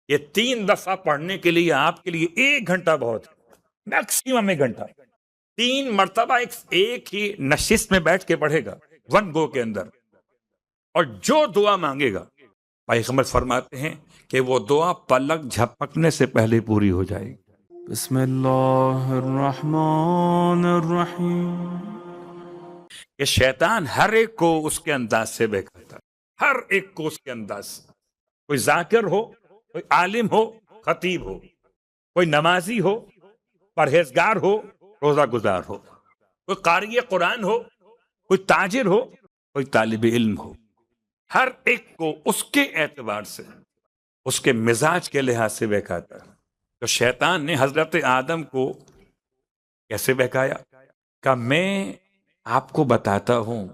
یہ 3 دفعہ پڑھنے کے لیے آپ کے لیے 1 گھنٹہ بہت ہے، میکسیمم 1 گھنٹہ۔ 3 مرتبہ ایک ہی نشست میں بیٹھ کے پڑھے گا، 1 گو کے اندر، اور جو دعا مانگے گا پیغمبر فرماتے ہیں کہ وہ دعا پلک جھپکنے سے پہلے پوری ہو جائے گی۔ بسم اللہ الرحمن الرحیم۔ کہ شیطان ہر ایک کو اس کے انداز سے بہکاتا ہے، ہر ایک کو اس کے انداز سے، کوئی ذاکر ہو، کوئی عالم ہو، خطیب ہو، کوئی نمازی ہو، پرہیزگار ہو، روزہ گزار ہو، کوئی قاری قرآن ہو، کوئی تاجر ہو، کوئی طالب علم ہو، ہر ایک کو اس کے اعتبار سے، اس کے مزاج کے لحاظ سے بہکاتا ہے۔ تو شیطان نے حضرت آدم کو کیسے بہکایا؟ کہ میں آپ کو بتاتا ہوں،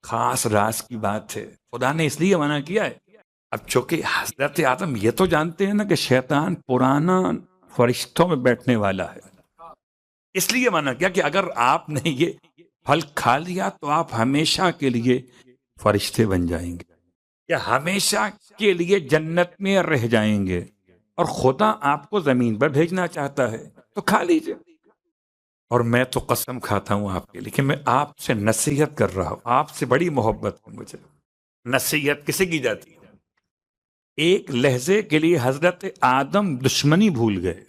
خاص راز کی بات ہے، خدا نے اس لیے منع کیا ہے۔ اب چونکہ حضرت آدم یہ تو جانتے ہیں نا کہ شیطان پرانا فرشتوں میں بیٹھنے والا ہے، اس لیے منع کیا کہ اگر آپ نے یہ پھل کھا لیا تو آپ ہمیشہ کے لیے فرشتے بن جائیں گے، یا ہمیشہ کے لیے جنت میں رہ جائیں گے، اور خدا آپ کو زمین پر بھیجنا چاہتا ہے تو کھا لیجئے۔ اور میں تو قسم کھاتا ہوں آپ کے لیے کہ میں آپ سے نصیحت کر رہا ہوں، آپ سے بڑی محبت ہے مجھے۔ نصیحت کسے کی جاتی ہے؟ ایک لہجے کے لیے حضرت آدم دشمنی بھول گئے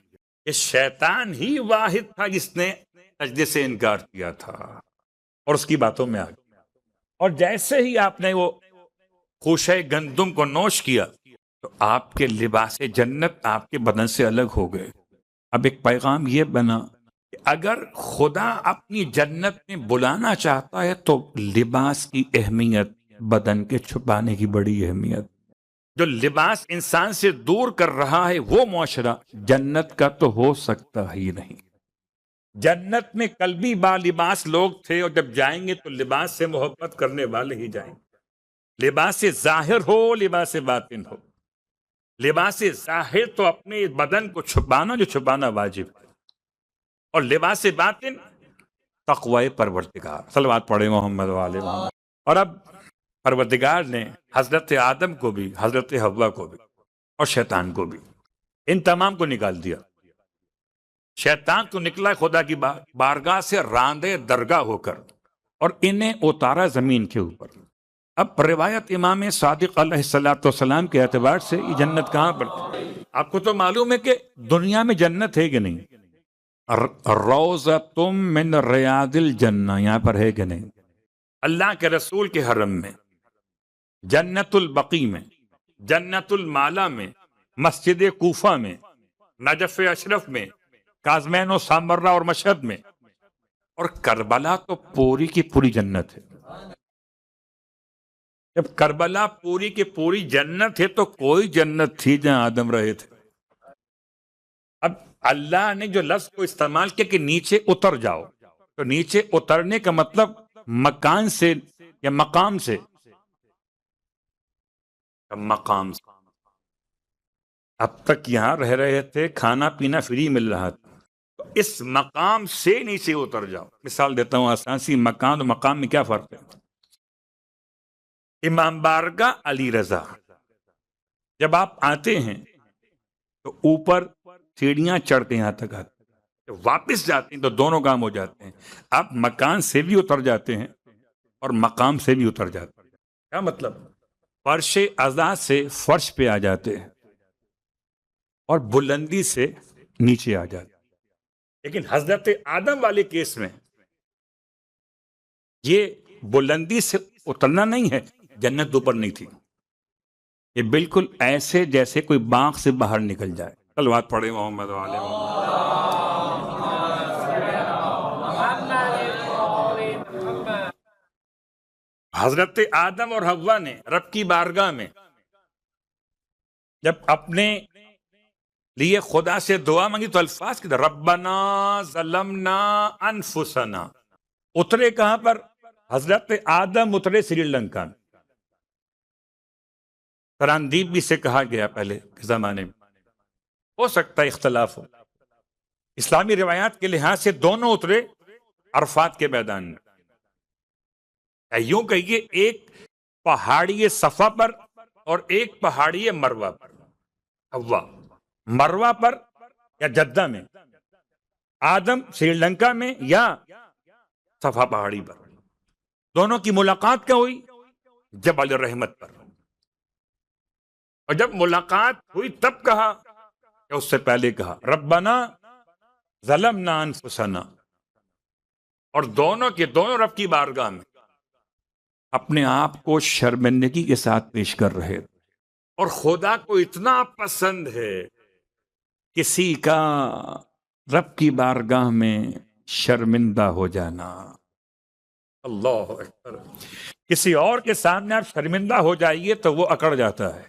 کہ شیطان ہی واحد تھا جس نے سجدے سے انکار کیا تھا، اور اس کی باتوں میں آ گیا۔ اور جیسے ہی آپ نے وہ خوشے گندم کو نوش کیا تو آپ کے لباس جنت آپ کے بدن سے الگ ہو گئے۔ اب ایک پیغام یہ بنا کہ اگر خدا اپنی جنت میں بلانا چاہتا ہے تو لباس کی اہمیت، بدن کے چھپانے کی بڑی اہمیت۔ جو لباس انسان سے دور کر رہا ہے وہ معاشرہ جنت کا تو ہو سکتا ہی نہیں۔ جنت میں کل بھی با لباس لوگ تھے، اور جب جائیں گے تو لباس سے محبت کرنے والے ہی جائیں گے، لباس ظاہر ہو، لباس باطن ہو۔ لباس ظاہر تو اپنے بدن کو چھپانا، جو چھپانا واجب ہے، اور لباس باطن تقوی پروردگار۔ صلوات پڑھیں محمد وآل محمد۔ اور اب پروردگار نے حضرت آدم کو بھی، حضرت حوا کو بھی، اور شیطان کو بھی، ان تمام کو نکال دیا۔ شیطان تو نکلا خدا کی بارگاہ سے راندے درگاہ ہو کر، اور انہیں اتارا زمین کے اوپر۔ اب روایت امام صادق علیہ السلام کے اعتبار سے یہ جنت کہاں پر؟ آپ کو تو معلوم ہے کہ دنیا میں جنت ہے کہ نہیں؟ روضۃ من ریاض الجنہ، یہاں پر ہے کہ نہیں؟ اللہ کے رسول کے حرم میں، جنت البقیع میں، جنت المالا میں، مسجد کوفہ میں، نجف اشرف میں، کاظمین و سامرہ اور مشہد میں، اور کربلا تو پوری کی پوری جنت ہے۔ جب کربلا پوری کی پوری جنت ہے تو کوئی جنت تھی جہاں آدم رہے تھے؟ اب اللہ نے جو لفظ کو استعمال کیا کہ نیچے اتر جاؤ، تو نیچے اترنے کا مطلب مکان سے یا مقام سے، مقام سے۔ اب تک یہاں رہ رہے تھے، کھانا پینا فری مل رہا تھا، تو اس مقام سے نیچے اتر جاؤ۔ مثال دیتا ہوں آسان سی، مکان اور مقام میں کیا فرق ہے؟ امام بارگاہ علی رضا، جب آپ آتے ہیں تو اوپر سیڑھیاں چڑھ کے یہاں تک آتے ہیں، جب واپس جاتے ہیں تو دونوں کام ہو جاتے ہیں۔ آپ مکان سے بھی اتر جاتے ہیں اور مقام سے بھی اتر جاتے ہیں۔ کیا مطلب؟ فرش عزا سے فرش پہ آ جاتے ہیں اور بلندی سے نیچے آ جاتے ہیں۔ لیکن حضرت آدم والے کیس میں یہ بلندی سے اترنا نہیں ہے، جنت اوپر نہیں تھی، یہ بالکل ایسے جیسے کوئی باغ سے باہر نکل جائے۔ صلوات پڑھیں محمد وآل محمد۔ حضرت آدم اور حوا نے رب کی بارگاہ میں جب اپنے لیے خدا سے دعا مانگی تو الفاظ کی ربنا ظلمنا انفسنا، اترے کہاں پر؟ حضرت آدم اترے سری لنکا میں، تراندیپ بھی سے کہا گیا پہلے کے زمانے میں، ہو سکتا ہے اختلاف ہو، اسلامی روایات کے لحاظ سے دونوں اترے عرفات کے میدان میں۔ یوں کہیے ایک پہاڑی صفا پر اور ایک پہاڑی مروہ پر، حوا، مروا پر یا جدہ میں، آدم سری لنکا میں یا صفا پہاڑی پر، دونوں کی ملاقات کیا ہوئی؟ جبل رحمت پر. اور جب ملاقات ہوئی تب کہا یا اس سے پہلے کہا ربنا ظلمنا انفسنا؟ اور دونوں کے دونوں رب کی بارگاہ میں اپنے آپ کو شرمندگی کے ساتھ پیش کر رہے. اور خدا کو اتنا پسند ہے کسی کا رب کی بارگاہ میں شرمندہ ہو جانا. اللہ اکبر. کسی اور کے سامنے آپ شرمندہ ہو جائیے تو وہ اکڑ جاتا ہے.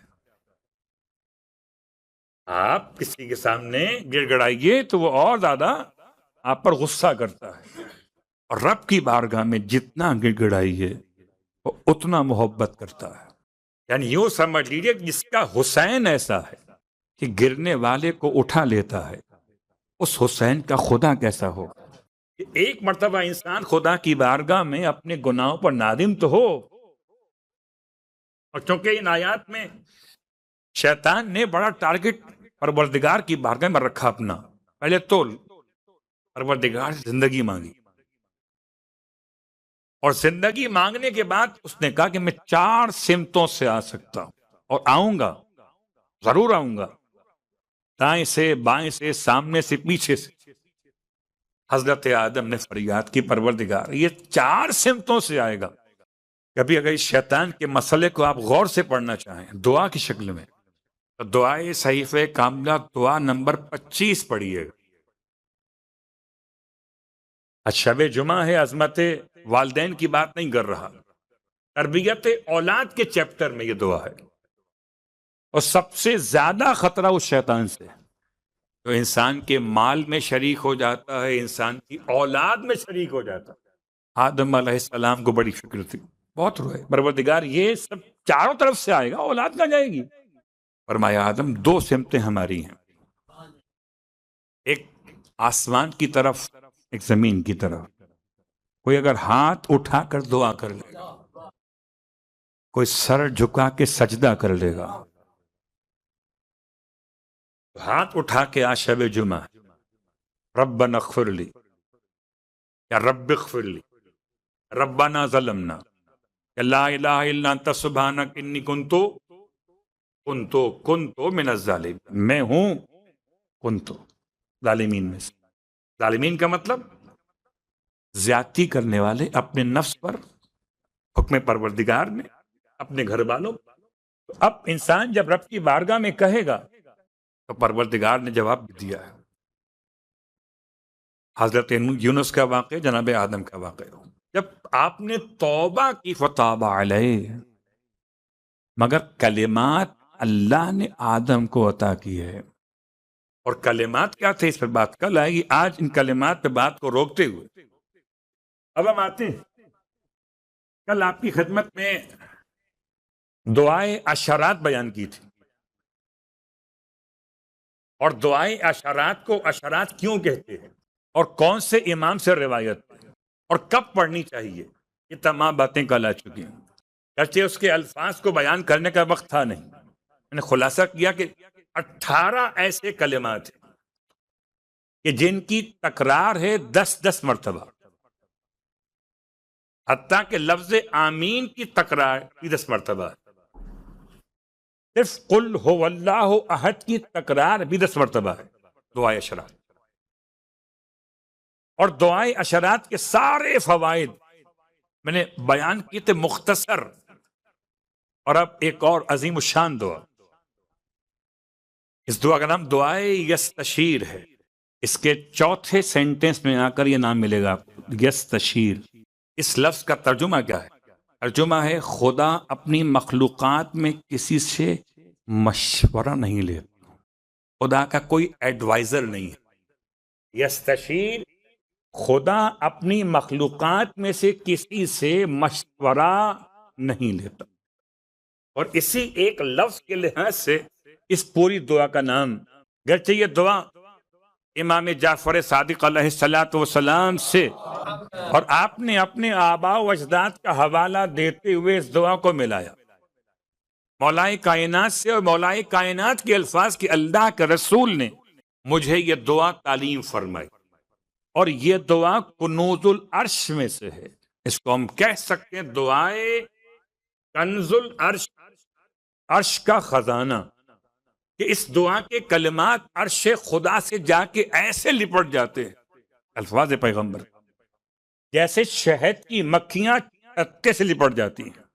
آپ کسی کے سامنے گڑ گڑائیے تو وہ اور زیادہ آپ پر غصہ کرتا ہے. اور رب کی بارگاہ میں جتنا گڑ گڑائیے وہ اتنا محبت کرتا ہے. یعنی یوں سمجھ لیجیے کہ جس کا حسین ایسا ہے کہ گرنے والے کو اٹھا لیتا ہے، اس حسین کا خدا کیسا ہو. ایک مرتبہ انسان خدا کی بارگاہ میں اپنے گناہوں پر نادم تو ہو. اور چونکہ ان آیات میں شیطان نے بڑا ٹارگٹ پروردگار کی بارگاہ میں رکھا اپنا. پہلے تو پروردگار سے زندگی مانگی، اور زندگی مانگنے کے بعد اس نے کہا کہ میں 4 سمتوں سے آ سکتا ہوں اور آؤں گا، ضرور آؤں گا، دائیں سے، بائیں سے، سامنے سے، پیچھے سے. حضرت آدم نے فریاد کی پروردگار یہ 4 سمتوں سے آئے گا. کبھی اگر اس شیطان کے مسئلے کو آپ غور سے پڑھنا چاہیں دعا کی شکل میں تو دعائے صحیفہ کاملہ دعا نمبر 25 پڑھیے گا. شب جمعہ ہے، عظمت والدین کی بات نہیں کر رہا، تربیت اولاد کے چیپٹر میں یہ دعا ہے. اور سب سے زیادہ خطرہ اس شیطان سے جو انسان کے مال میں شریک ہو جاتا ہے، انسان کی اولاد میں شریک ہو جاتا ہے. آدم علیہ السلام کو بڑی فکر تھی، بہت روئے پروردگار یہ سب چاروں طرف سے آئے گا، اولاد کہاں جائے گی. فرمایا آدم 2 سمتیں ہماری ہیں، ایک آسمان کی طرف، ایک زمین کی طرف. کوئی اگر ہاتھ اٹھا کر دعا کر لے گا، کوئی سر جھکا کے سجدہ کر لے گا، ہاتھ اٹھا کے آج شب جمعہ ربنا اغفر لی یا رب اغفر لی، ربنا ظلمنا، یا لا الہ الا انت سبحانک انی کنتو من الظالمین، میں ہوں کنتو ظالمین میں سے. ظالمین کا مطلب زیادتی کرنے والے اپنے نفس پر، حکم پروردگار میں، اپنے گھر والوں. اب انسان جب رب کی بارگاہ میں کہے گا تو پروردگار نے جواب دیا ہے. حضرت یونس کا واقعہ، جناب آدم کا واقعہ. جب آپ نے توبہ کی فتاب علیہ، مگر کلمات اللہ نے آدم کو عطا کی ہے. اور کلمات کیا تھے اس پر بات کل آئے گی. آج ان کلمات پہ بات کو روکتے ہوئے اب ہم آتے ہیں. کل آپ کی خدمت میں دعائے اشارات بیان کی تھی، اور دعائے اشارات کو اشارات کیوں کہتے ہیں اور کون سے امام سے روایت ہے اور کب پڑھنی چاہیے، یہ تمام باتیں کل آ چکی ہیں. گرچہ اس کے الفاظ کو بیان کرنے کا وقت تھا نہیں، میں نے خلاصہ کیا کہ 18 ایسے کلمات ہیں کہ جن کی تکرار ہے 10 مرتبہ، حتیٰ کہ لفظ آمین کی تکرار بھی 10 مرتبہ، صرف قل هو اللہ احد کی تکرار بھی 10 مرتبہ ہے. دعائے اشارات اور دعائے اشارات کے سارے فوائد میں نے بیان کیے تھے مختصر. اور اب ایک اور عظیم الشان دعا، اس دعا کا نام دعائے یستشیر ہے. اس کے چوتھے سینٹنس میں آ کر یہ نام ملے گا آپ کو، یستشیر. اس لفظ کا ترجمہ کیا ہے؟ ترجمہ ہے خدا اپنی مخلوقات میں کسی سے مشورہ نہیں لیتا، خدا کا کوئی ایڈوائزر نہیں ہے. یستشیر، خدا اپنی مخلوقات میں سے کسی سے مشورہ نہیں لیتا. اور اسی ایک لفظ کے لحاظ سے اس پوری دعا کا نام، گرچہ یہ دعا امام جعفر صادق علیہ السلام سے، اور آپ نے اپنے آباء و اجداد کا حوالہ دیتے ہوئے اس دعا کو ملایا. مولائے کائنات سے اور مولائے کائنات کے الفاظ کہ اللہ کے رسول نے مجھے یہ دعا تعلیم فرمائی، اور یہ دعا کنوز العرش میں سے ہے۔ اس کو ہم کہہ سکتے ہیں دعائے کنز العرش، عرش کا خزانہ، کہ اس دعا کے کلمات عرش خدا سے جا کے ایسے لپٹ جاتے ہیں، الفاظ پیغمبر جیسے شہد کی مکھیاں چکے سے لپٹ جاتی ہیں۔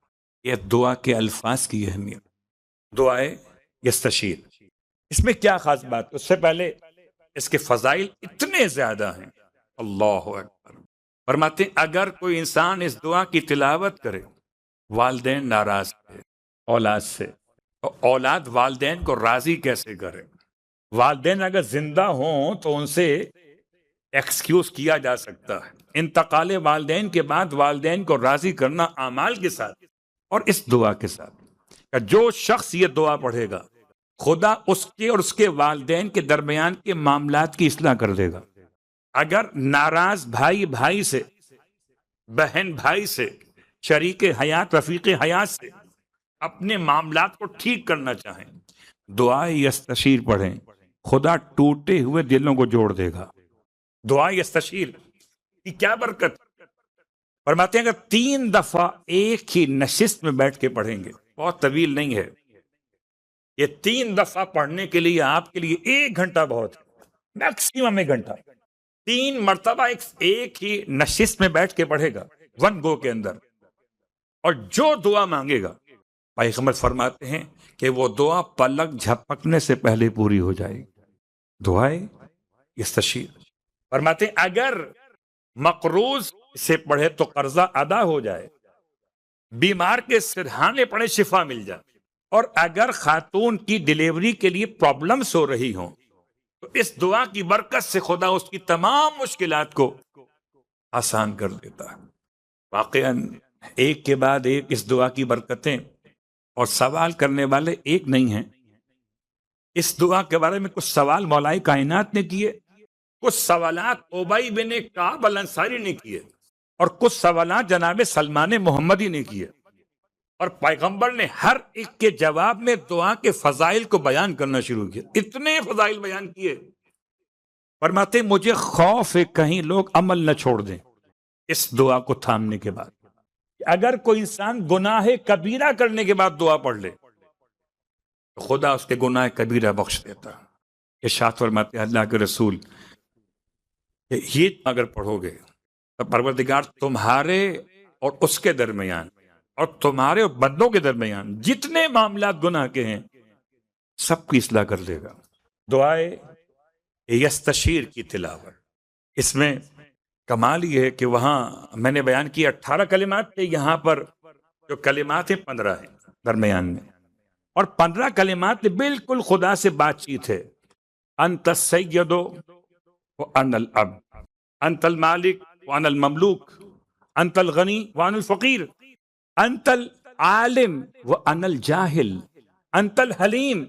یہ دعا کے الفاظ کی اہمیت، دعائے یستشیر۔ اس میں کیا خاص بات؟ اس سے پہلے اس کے فضائل اتنے زیادہ ہیں، اللہ اکبر۔ فرماتے ہیں اگر کوئی انسان اس دعا کی تلاوت کرے، والدین ناراض ہے اولاد سے، تو اولاد والدین کو راضی کیسے کرے؟ والدین اگر زندہ ہوں تو ان سے ایکسکیوز کیا جا سکتا ہے۔ انتقال والدین کے بعد والدین کو راضی کرنا اعمال کے ساتھ اور اس دعا کے ساتھ کہ جو شخص یہ دعا پڑھے گا، خدا اس کے اور اس کے والدین کے درمیان کے معاملات کی اصلاح کر دے گا۔ اگر ناراض بھائی بھائی سے، بہن بھائی سے، شریک حیات رفیق حیات سے اپنے معاملات کو ٹھیک کرنا چاہیں، دعائے یستشیر پڑھیں، خدا ٹوٹے ہوئے دلوں کو جوڑ دے گا۔ دعائے یستشیر کی کیا برکت؟ فرماتے ہیں اگر 3 دفعہ ایک ہی نشست میں بیٹھ کے پڑھیں گے، بہت طویل نہیں ہے یہ، 3 دفعہ پڑھنے کے لیے آپ کے لیے 1 گھنٹہ بہت ہے، میکسیمم 1 گھنٹہ۔ 3 مرتبہ ایک ہی نشست میں بیٹھ کے پڑھے گا، 1 گو کے اندر، اور جو دعا مانگے گا پیغمبر فرماتے ہیں کہ وہ دعا پلک جھپکنے سے پہلے پوری ہو جائے گی۔ دعائے یستشیر فرماتے ہیں اگر مقروض سے پڑھے تو قرضہ ادا ہو جائے، بیمار کے سرہانے پڑھے شفا مل جائے، اور اگر خاتون کی ڈیلیوری کے لیے پرابلمز ہو رہی ہوں تو اس دعا کی برکت سے خدا اس کی تمام مشکلات کو آسان کر دیتا ہے۔ واقعاً ایک کے بعد ایک اس دعا کی برکتیں، اور سوال کرنے والے ایک نہیں ہیں۔ اس دعا کے بارے میں کچھ سوال مولائے کائنات نے کیے، کچھ سوالات ابی بن کعب الانصاری نے کیے، اور کچھ سوالات جناب سلمان محمدی نے کیے، اور پیغمبر نے ہر ایک کے جواب میں دعا کے فضائل کو بیان کرنا شروع کیا۔ اتنے فضائل بیان کیے، فرماتے مجھے خوف ہے کہیں لوگ عمل نہ چھوڑ دیں اس دعا کو تھامنے کے بعد۔ اگر کوئی انسان گناہ کبیرہ کرنے کے بعد دعا پڑھ لے تو خدا اس کے گناہ کبیرہ بخش دیتا ہے۔ ارشاد فرماتے ہیں اللہ کے رسول کہ یہ اگر پڑھو گے تو پروردگار تمہارے اور اس کے درمیان اور تمہارے اور بندوں کے درمیان جتنے معاملات گناہ کے ہیں سب کی اصلاح کر دے گا۔ دعائے یستشیر کی تلاوت، اس میں کمال یہ ہے کہ وہاں میں نے بیان کیا 18 کلمات تھے، یہاں پر جو کلمات ہیں 15 ہیں درمیان میں، اور 15 کلمات بالکل خدا سے بات چیت ہے۔ انت السید وانا العبد، انت المالک وانا المملوک، انت الغنی وانا الفقیر، انت العالم وانا الجاہل، انت الحلیم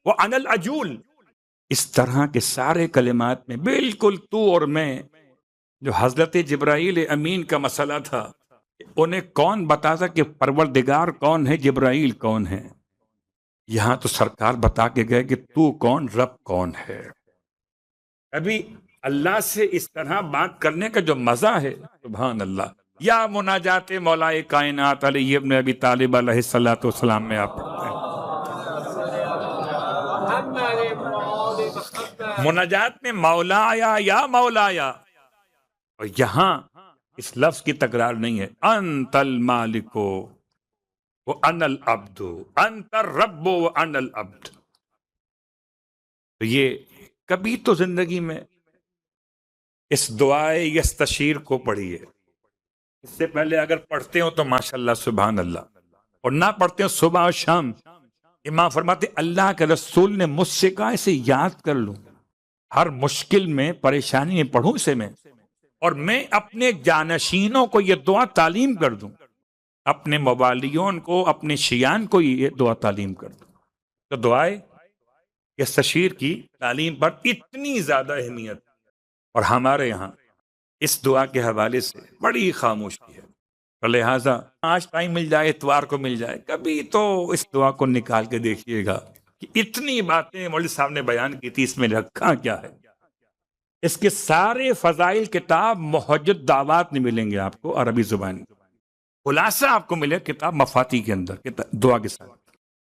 وانا العجول۔ اس طرح کے سارے کلمات میں بالکل تو اور میں، جو حضرت جبرائیل امین کا مسئلہ تھا، انہیں کون بتاتا کہ پروردگار کون ہے، جبرائیل کون ہے؟ یہاں تو سرکار بتا کے گئے کہ تو کون، رب کون ہے۔ ابھی اللہ سے اس طرح بات کرنے کا جو مزہ ہے، سبحان اللہ۔ یا مناجات مولائے کائنات علی ابن ابی طالب علیہ الصلوۃ والسلام میں آپ پڑھتے ہیں۔ مناجات میں مولایا یا مولایا، اور یہاں اس لفظ کی تکرار نہیں ہے۔ انت المالک وانا العبد، انت الرب وانا العبد۔ تو یہ کبھی تو زندگی میں اس دعائے یستشیر کو پڑھیے۔ اس سے پہلے اگر پڑھتے ہو تو ماشاءاللہ سبحان اللہ، اور نہ پڑھتے ہو صبح اور شام، امام فرماتے اللہ کے رسول نے مجھ سے کہا اسے یاد کر لوں، ہر مشکل میں پریشانی میں پڑھوں اسے میں، اور میں اپنے جانشینوں کو یہ دعا تعلیم کر دوں، اپنے موالیون کو، اپنے شیعان کو یہ دعا تعلیم کر دوں۔ تو دعائے یستشیر کی تعلیم پر اتنی زیادہ اہمیت، اور ہمارے یہاں اس دعا کے حوالے سے بڑی خاموشی ہے۔ اور لہٰذا آج ٹائم مل جائے، اتوار کو مل جائے، کبھی تو اس دعا کو نکال کے دیکھیے گا کہ اتنی باتیں مولوی صاحب نے بیان کی تھی، اس میں رکھا کیا ہے۔ اس کے سارے فضائل کتاب محجت دعوات نہیں ملیں گے آپ کو عربی زبان میں، خلاصہ آپ کو ملے کتاب مفاتی کے اندر دعا کے ساتھ۔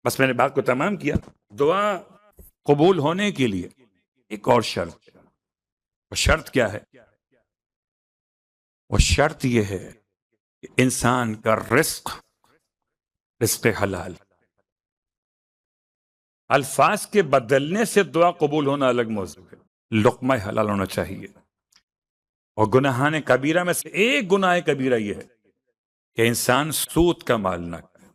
بس میں نے بات کو تمام کیا۔ دعا قبول ہونے کے لیے ایک اور شرط، وہ شرط کیا ہے؟ وہ شرط یہ ہے کہ انسان کا رزق حلال۔ الفاظ کے بدلنے سے دعا قبول ہونا الگ موضوع ہے، لقمہ حلال ہونا چاہیے۔ اور گناہان کبیرہ میں سے ایک گناہ کبیرہ یہ ہے کہ انسان سود کا مال نہ